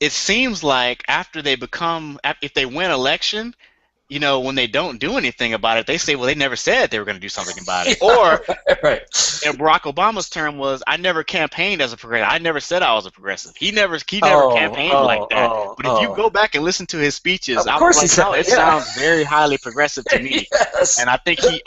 it seems like after they become, if they win election, when they don't do anything about it, they say, well, they never said they were going to do something about it. Yeah, Or right. Barack Obama's term was, I never campaigned as a progressive. I never said I was a progressive. He never Oh, campaigned like oh, that. oh, But if you oh. go back and listen to his speeches, Of I was course he like, said no, it. it Yeah. sounds very highly progressive to me. Yes. And I think he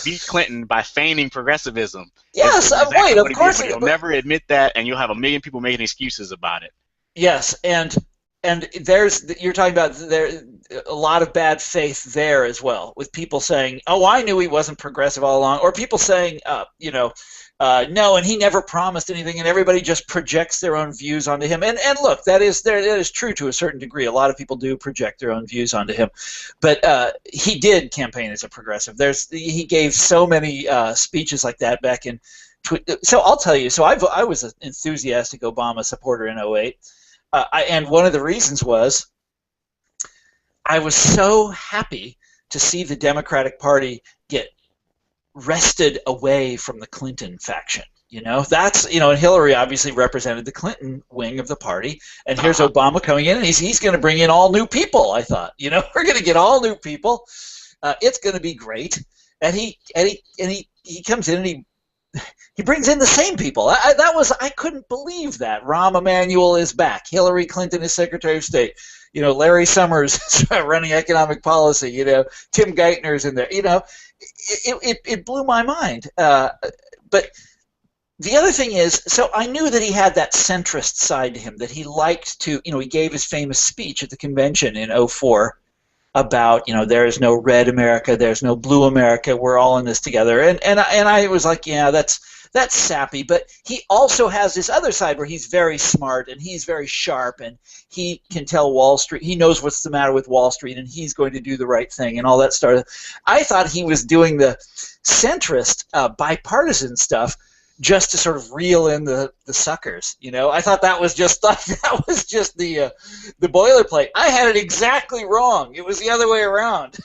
beat Clinton by feigning progressivism. Yes. Is Wait. exactly what Of he did, course. but he'll never admit that, and you'll have a million people making excuses about it. Yes, and you're talking about there a lot of bad faith there as well, with people saying, "Oh, I knew he wasn't progressive all along," or people saying, "No, and he never promised anything," and everybody just projects their own views onto him. And look, that is true to a certain degree. A lot of people do project their own views onto him, but he did campaign as a progressive. He gave so many speeches like that back in. So I'll tell you. So I was an enthusiastic Obama supporter in '08. And one of the reasons was I was so happy to see the Democratic Party get wrested away from the Clinton faction. And Hillary obviously represented the Clinton wing of the party, and here's Uh-huh. Obama coming in, and he's going to bring in all new people. I thought, we're going to get all new people. It's going to be great, and he comes in and he brings in the same people. I couldn't believe that. Rahm Emanuel is back. Hillary Clinton is Secretary of State. Larry Summers is running economic policy. Tim Geithner's in there. It blew my mind. But the other thing is, so I knew that he had that centrist side to him, that he liked to, he gave his famous speech at the convention in '04 about, there is no red America, there's no blue America, we're all in this together. And I was like, yeah, that's sappy. But he also has this other side where he's very smart and he's very sharp and he can tell Wall Street, he knows what's the matter with Wall Street and he's going to do the right thing and all that stuff. I thought he was doing the centrist bipartisan stuff just to sort of reel in the suckers. I thought that was just the boilerplate. I had it exactly wrong. It was the other way around.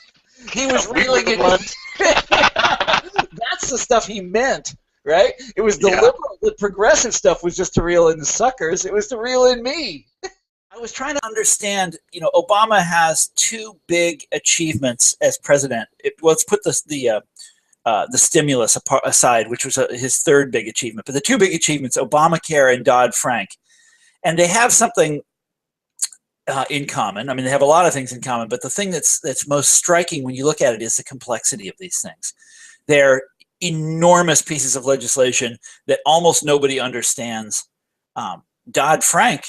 He was reeling it in. That's the stuff he meant, right? It was the liberal, the progressive stuff was just to reel in the suckers. It was to reel in me. I was trying to understand, Obama has two big achievements as president. Let's put the stimulus aside, which was his third big achievement. But the two big achievements, Obamacare and Dodd-Frank, and they have something in common. I mean, they have a lot of things in common, but the thing that's most striking when you look at it is the complexity of these things. They're enormous pieces of legislation that almost nobody understands. Dodd-Frank,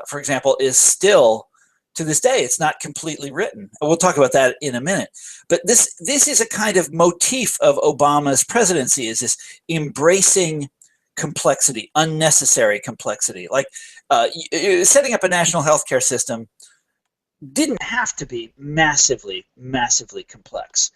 for example, is still, to this day, it's not completely written. We'll talk about that in a minute. But this is a kind of motif of Obama's presidency, is this embracing complexity, unnecessary complexity. Like setting up a national healthcare system didn't have to be massively, massively complex.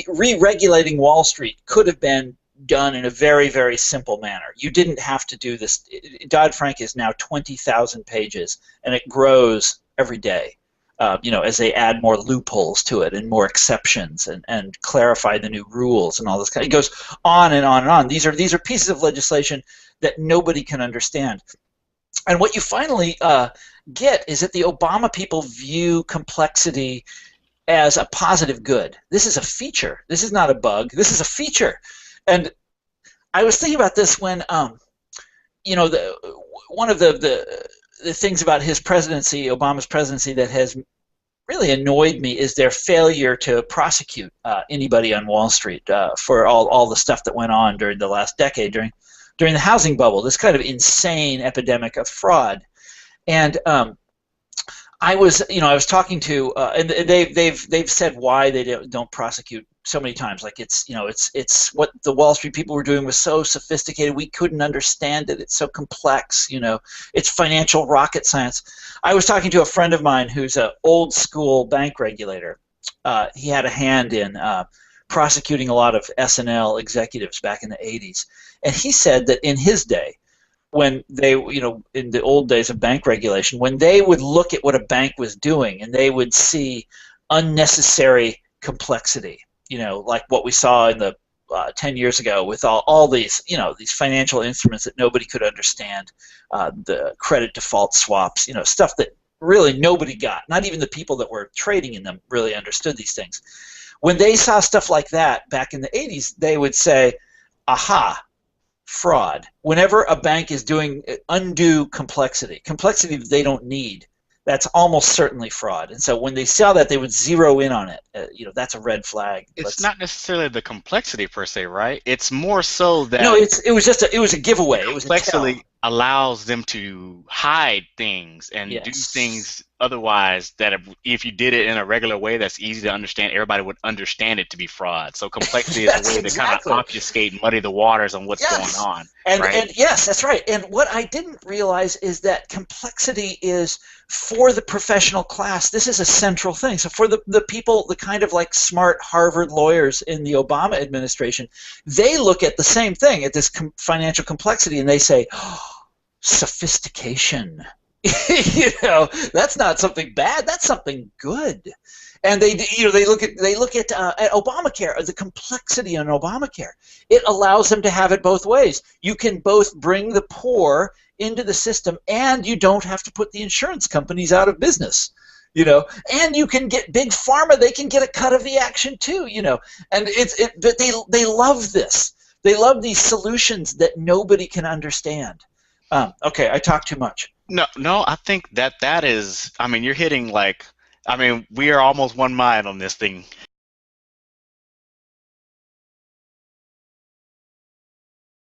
Re-regulating Wall Street could have been done in a very, very simple manner. You didn't have to do this. Dodd-Frank is now 20,000 pages, and it grows every day, as they add more loopholes to it and more exceptions and clarify the new rules and all this. It goes on and on and on. These are pieces of legislation that nobody can understand. And what you finally get is that the Obama people view complexity as a positive good. This is a feature. This is not a bug. This is a feature. And I was thinking about this when, one of the things about his presidency, Obama's presidency, that has really annoyed me is their failure to prosecute anybody on Wall Street for all the stuff that went on during the last decade, during the housing bubble, this kind of insane epidemic of fraud. And I was talking to, and they've said why they don't prosecute so many times. Like it's what the Wall Street people were doing was so sophisticated we couldn't understand it. It's so complex. It's financial rocket science. I was talking to a friend of mine who's an old school bank regulator. He had a hand in prosecuting a lot of S&L executives back in the '80s, and he said that in his day, when they, in the old days of bank regulation, when they would look at what a bank was doing and they would see unnecessary complexity, like what we saw in the 10 years ago with all these, these financial instruments that nobody could understand, the credit default swaps, stuff that really nobody got. Not even the people that were trading in them really understood these things. When they saw stuff like that back in the 80s, they would say, aha, fraud. Whenever a bank is doing undue complexity that they don't need, that's almost certainly fraud. And so when they saw that, they would zero in on it. That's a red flag. It's not necessarily the complexity per se, right? It's more so that it was a giveaway. It was a complexity allows them to hide things and do things otherwise that if you did it in a regular way that's easy to understand, everybody would understand it to be fraud. So complexity is a way to kind of obfuscate and muddy the waters on what's going on. And yes, that's right. And what I didn't realize is that complexity is for the professional class. This is a central thing. So for the people, the kind of like smart Harvard lawyers in the Obama administration, they look at the same thing, at this financial complexity, and they say, oh, sophistication. That's not something bad. That's something good. And they look at Obamacare, the complexity in Obamacare. It allows them to have it both ways. You can both bring the poor into the system, and you don't have to put the insurance companies out of business. And you can get big pharma; they can get a cut of the action too. And but they love this. They love these solutions that nobody can understand. Okay, I talk too much. No, I think that is. I mean, you're hitting we are almost one mind on this thing.